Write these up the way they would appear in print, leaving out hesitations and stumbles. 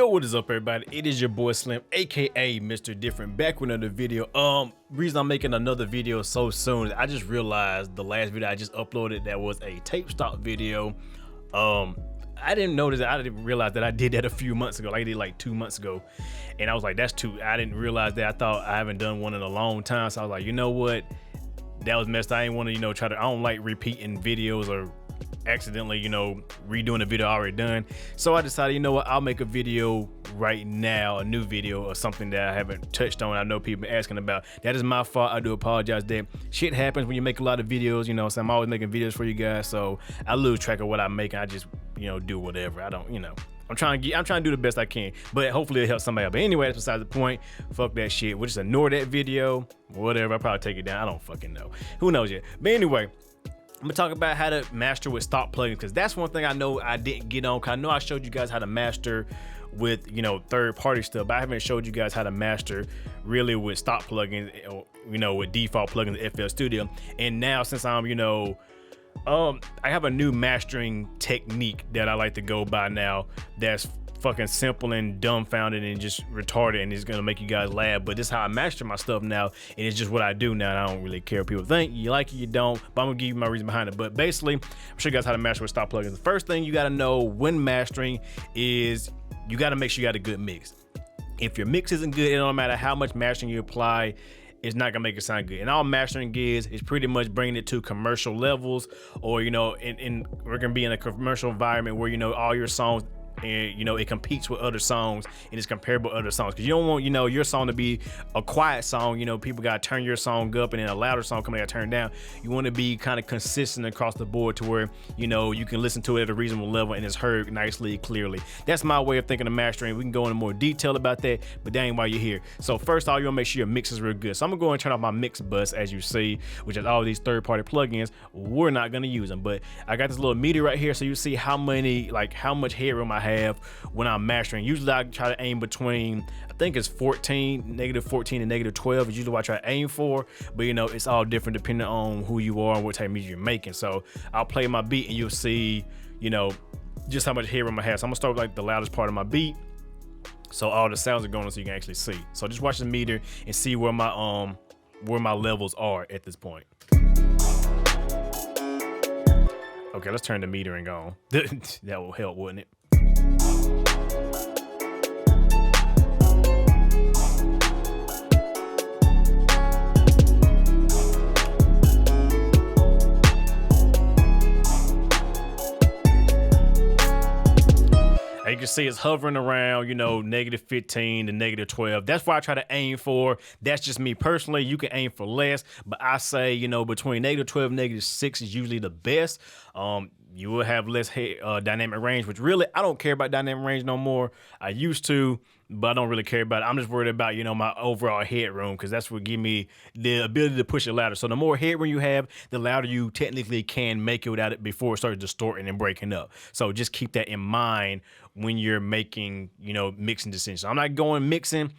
Yo, what is up, everybody? It is your boy Slim, aka Mr. Different, back with another video. Reason I'm making another video so soon is I just realized the last video I just uploaded that was a tape stop video. I didn't notice that. I didn't realize that I did that a few months ago. Like I did like 2 months ago, and I was like, that's too. I didn't realize that. I thought I haven't done one in a long time, so I was like, you know what? That was messed. I didn't want to, try to. I don't like repeating videos or accidentally, redoing a video already done. So I decided, you know what, I'll make a video right now, a new video or something that I haven't touched on. I know people been asking about. That is my fault. I do apologize. That shit happens when you make a lot of videos, so I'm always making videos for you guys. So I lose track of what I'm making. I just, do whatever. I don't, I'm trying to do the best I can, but hopefully it helps somebody out. But anyway, that's besides the point. Fuck that shit. We'll just ignore that video. Whatever. I'll probably take it down. I don't fucking know. Who knows yet? But anyway, I'm gonna talk about how to master with stock plugins, because that's one thing I know I didn't get on. Cause I know I showed you guys how to master with third-party stuff, but I haven't showed you guys how to master really with stock plugins, with default plugins in FL Studio. And now, since I'm I have a new mastering technique that I like to go by now. That's fucking simple and dumbfounded and just retarded, and it's gonna make you guys laugh, but this is how I master my stuff now, and it's just what I do now, and I don't really care what people think. You like it, you don't, but I'm gonna give you my reason behind it. But basically, I'm show you guys how to master with stock plugins. The first thing you gotta know when mastering is you gotta make sure you got a good mix. If your mix isn't good, it don't matter how much mastering you apply, it's not gonna make it sound good. And all mastering is pretty much bringing it to commercial levels, or we're gonna be in a commercial environment where all your songs, and it competes with other songs and it's comparable to other songs, because you don't want your song to be a quiet song. People gotta turn your song up, and then a louder song coming out turn down. You want to be kind of consistent across the board to where you can listen to it at a reasonable level and it's heard nicely, clearly. That's my way of thinking of mastering. We can go into more detail about that, but that ain't why you're here. So first off, you want to make sure your mix is real good. So I'm gonna go and turn off my mix bus, as you see, which is all these third-party plugins. We're not gonna use them, but I got this little meter right here, so you see how much headroom I have when I'm mastering. Usually I try to aim between, I think it's -14 and -12 is usually what I try to aim for, but it's all different depending on who you are and what type of music you're making. So I'll play my beat and you'll see just how much headroom I have. So I'm gonna start with the loudest part of my beat, so all the sounds are going on so you can actually see. So just watch the meter and see where my levels are at this point. Okay, let's turn the metering on. That will help, wouldn't it? You can see it's hovering around, -15 to -12. That's what I try to aim for. That's just me personally. You can aim for less, but I say, between -12 and -6 is usually the best. You will have less dynamic range, which really, I don't care about dynamic range no more. I used to, but I don't really care about it. I'm just worried about, my overall headroom, because that's what give me the ability to push it louder. So the more headroom you have, the louder you technically can make it without it before it starts distorting and breaking up. So just keep that in mind when you're making, mixing decisions. So I'm not going mixing,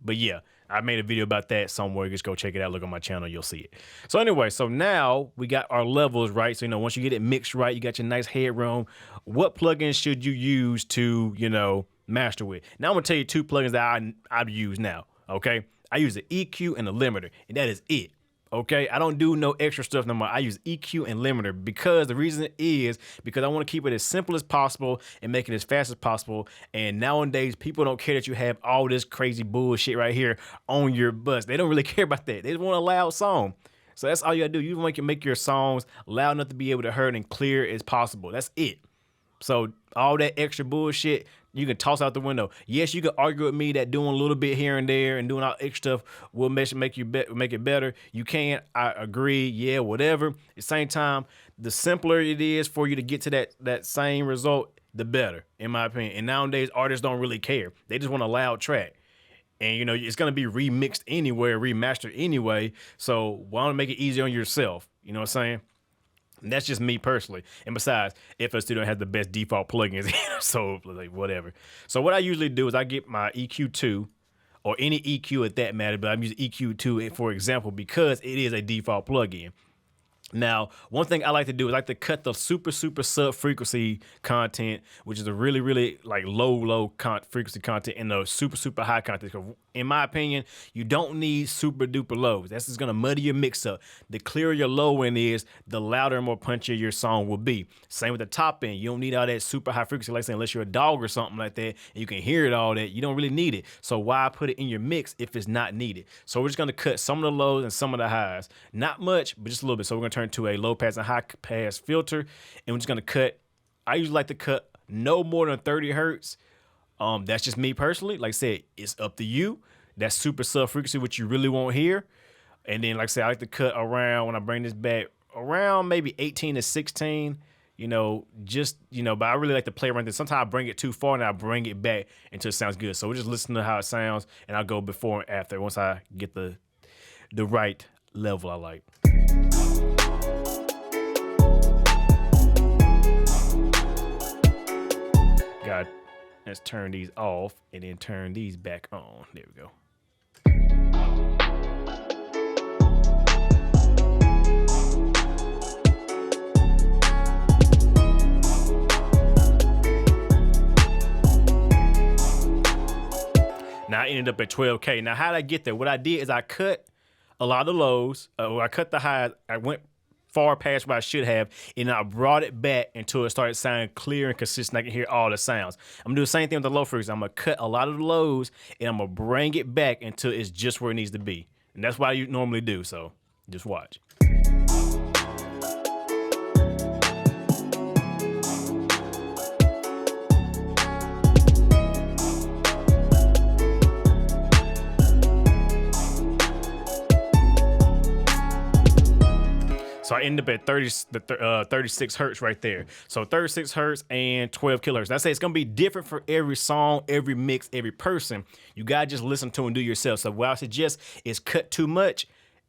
but yeah, I made a video about that somewhere. Just go check it out. Look on my channel. You'll see it. So anyway, so now we got our levels right. So, once you get it mixed right, you got your nice headroom. What plugins should you use to, master with? Now I'm going to tell you two plugins that I've used now. Okay. I use the EQ and the limiter, and that is it. Okay, I don't do no extra stuff no more. I use EQ and limiter, because the reason is because I want to keep it as simple as possible and make it as fast as possible. And nowadays, people don't care that you have all this crazy bullshit right here on your bus. They don't really care about that. They just want a loud song. So that's all you gotta do. You want to make your songs loud enough to be able to hear and clear as possible. That's it. So all that extra bullshit, you can toss out the window. Yes, you can argue with me that doing a little bit here and there and doing all extra stuff will make it better. You can. I agree. Yeah, whatever. At the same time, the simpler it is for you to get to that same result, the better, in my opinion. And nowadays, artists don't really care. They just want a loud track. And, it's going to be remixed anyway, remastered anyway. So why don't make it easier on yourself? You know what I'm saying? And that's just me personally. And besides, FL Studio has the best default plugins, so whatever. So what I usually do is I get my EQ2, or any EQ at that matter, but I'm using EQ2 for example because it is a default plugin. Now, one thing I like to do is I like to cut the super sub frequency content, which is a really like low frequency content, and the super high content. In my opinion, you don't need super duper lows. That's just gonna muddy your mix up. The clearer your low end is, the louder and more punchier your song will be. Same with the top end. You don't need all that super high frequency, like I said, unless you're a dog or something like that, and you can hear it all that. You don't really need it. So why put it in your mix if it's not needed? So we're just gonna cut some of the lows and some of the highs. Not much, but just a little bit. So we're gonna turn to a low pass and high pass filter, and we're just gonna cut. I usually like to cut no more than 30 hertz. That's just me personally. Like I said, it's up to you. That's super sub frequency, which you really won't hear. And then, like I said, I like to cut around, when I bring this back, around maybe 18 to 16. But I really like to play around this. Sometimes I bring it too far and I bring it back until it sounds good. So we're just listening to how it sounds, and I'll go before and after once I get the right level I like. Let's turn these off and then turn these back on. There we go. Now I ended up at 12K. Now how did I get there? What I did is I cut a lot of the lows. I cut the highs. I went far past what I should have, and I brought it back until it started sounding clear and consistent. I can hear all the sounds. I'm gonna do the same thing with the low frequency. I'm gonna cut a lot of the lows, and I'm gonna bring it back until it's just where it needs to be. And that's what you normally do, so just watch. So I end up at 36 hertz right there. So 36 hertz and 12 kilohertz. I say it's gonna be different for every song, every mix, every person. You gotta just listen to and do yourself. So what I suggest is cut too much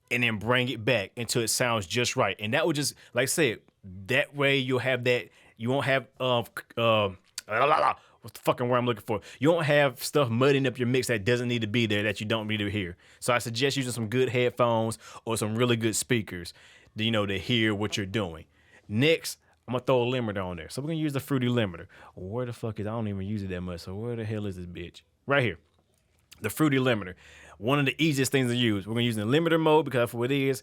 and then bring it back until it sounds just right. And that would just, like I said, that way you'll have that. You won't have what's the fucking word I'm looking for? You won't have stuff mudding up your mix that doesn't need to be there, that you don't need to hear. So I suggest using some good headphones or some really good speakers, to hear what you're doing. Next, I'm gonna throw a limiter on there. So we're gonna use the fruity limiter. Where the fuck is, I don't even use it that much. So where the hell is this bitch? Right here. The fruity limiter. One of the easiest things to use. We're gonna use the limiter mode because that's what it is,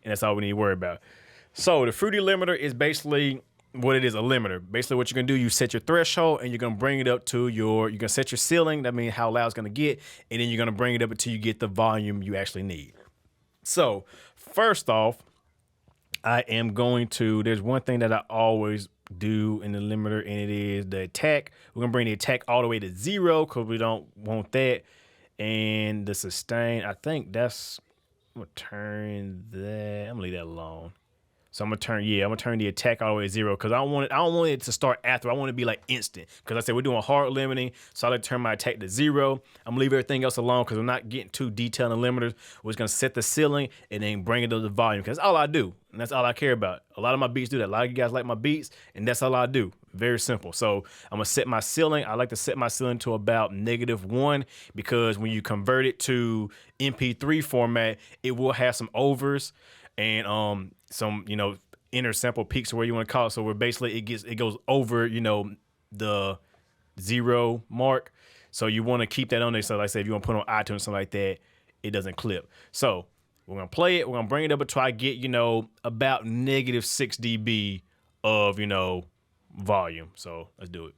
and that's all we need to worry about. So the fruity limiter is basically what it is, a limiter. Basically what you're gonna do, you set your threshold and you're gonna bring it up to you're gonna set your ceiling, that means how loud it's gonna get, and then you're gonna bring it up until you get the volume you actually need. So first off, I am going to, there's one thing that I always do in the limiter, and it is the attack. We're gonna bring the attack all the way to 0 because we don't want that. And the sustain, I think that's, I'm gonna turn that, I'm gonna leave that alone. So I'm gonna turn the attack all the way to 0 because I don't want it to start after. I want it to be like instant. Because I said we're doing hard limiting, so I like to turn my attack to 0. I'm gonna leave everything else alone because we're not getting too detailed in limiters. We're just gonna set the ceiling and then bring it to the volume because that's all I do. And that's all I care about. A lot of my beats do that. A lot of you guys like my beats, and that's all I do. Very simple. So I'm gonna set my ceiling. I like to set my ceiling to about -1 because when you convert it to MP3 format, it will have some overs and some inner sample peaks, or where you want to call it. So where basically it goes over the 0 mark. So you want to keep that on there. So like I said, if you want to put it on iTunes or something like that, it doesn't clip. So we're gonna play it. We're gonna bring it up until I get about -6 dB of volume. So let's do it.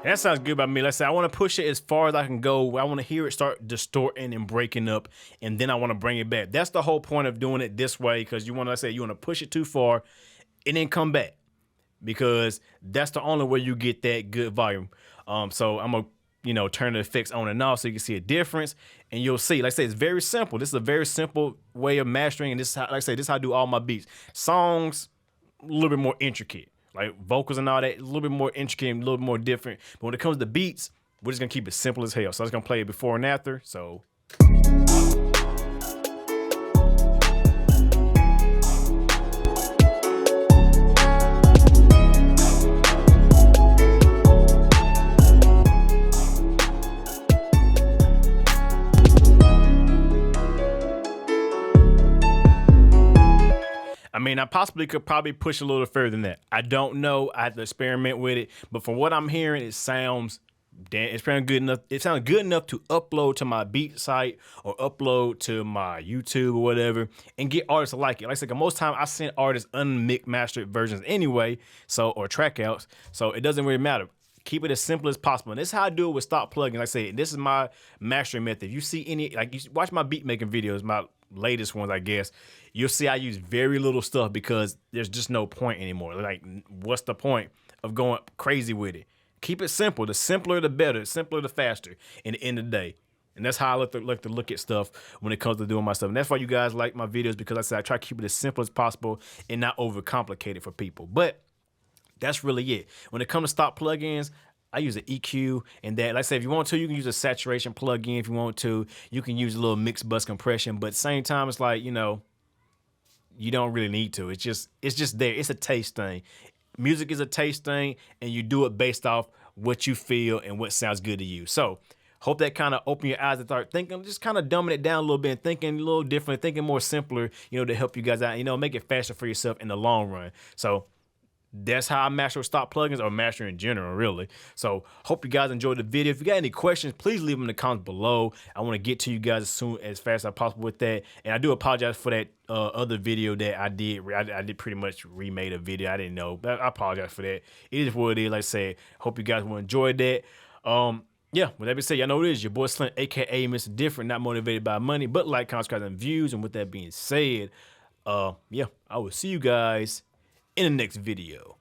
That sounds good by me. Let's say I want to push it as far as I can go. I want to hear it start distorting and breaking up, and then I want to bring it back. That's the whole point of doing it this way, because you want to push it too far and then come back, because that's the only way you get that good volume. So I'm gonna you know, turn the effects on and off so you can see a difference, and you'll see. Like I say, it's very simple. This is a very simple way of mastering, and this is how, like I say, this is how I do all my beats. Songs, a little bit more intricate, like vocals and all that, a little bit more intricate, and a little bit more different. But when it comes to beats, we're just gonna keep it simple as hell. So I'm just gonna play it before and after. So. I mean, I possibly could probably push a little further than that. I don't know. I have to experiment with it. But from what I'm hearing, it sounds it's pretty good enough. It sounds good enough to upload to my beat site or upload to my YouTube or whatever and get artists to like it. Like I said, most time I send artists unmixed mastered versions anyway, so or track outs. So it doesn't really matter. Keep it as simple as possible. And this is how I do it with stock plugins. Like I said, this is my mastering method. If you see any, like you watch my beat making videos, my latest ones, I guess, you'll see I use very little stuff because there's just no point anymore. Like, what's the point of going crazy with it? Keep it simple. The simpler, the better. The simpler, the faster in the end of the day. And that's how I like to look at stuff when it comes to doing my stuff. And that's why you guys like my videos, because like I said, I try to keep it as simple as possible and not overcomplicate it for people. But that's really it. When it comes to stock plugins, I use an EQ and that. Like I said, if you want to, you can use a saturation plugin. If you want to, you can use a little mix bus compression. But at the same time, it's like, you know, you don't really need to. It's just there. It's a taste thing. Music is a taste thing, and you do it based off what you feel and what sounds good to you. So hope that kind of open your eyes and start thinking, just kind of dumbing it down a little bit and thinking a little different, thinking more simpler, you know, to help you guys out, you know, make it faster for yourself in the long run. So that's how I master stock plugins, or master in general, really. So hope you guys enjoyed the video. If you got any questions, please leave them in the comments below. I want to get to you guys as fast as possible with that. And I do apologize for that other video that I did. I did pretty much remade a video. I didn't know, but I apologize for that. It is what it is. Like I said, hope you guys will enjoy that. Yeah, with that being said, y'all know what it is. Your boy Slim, aka Mr. Different, not motivated by money, but like, comments, subscribe, and views. And with that being said, yeah, I will see you guys in the next video.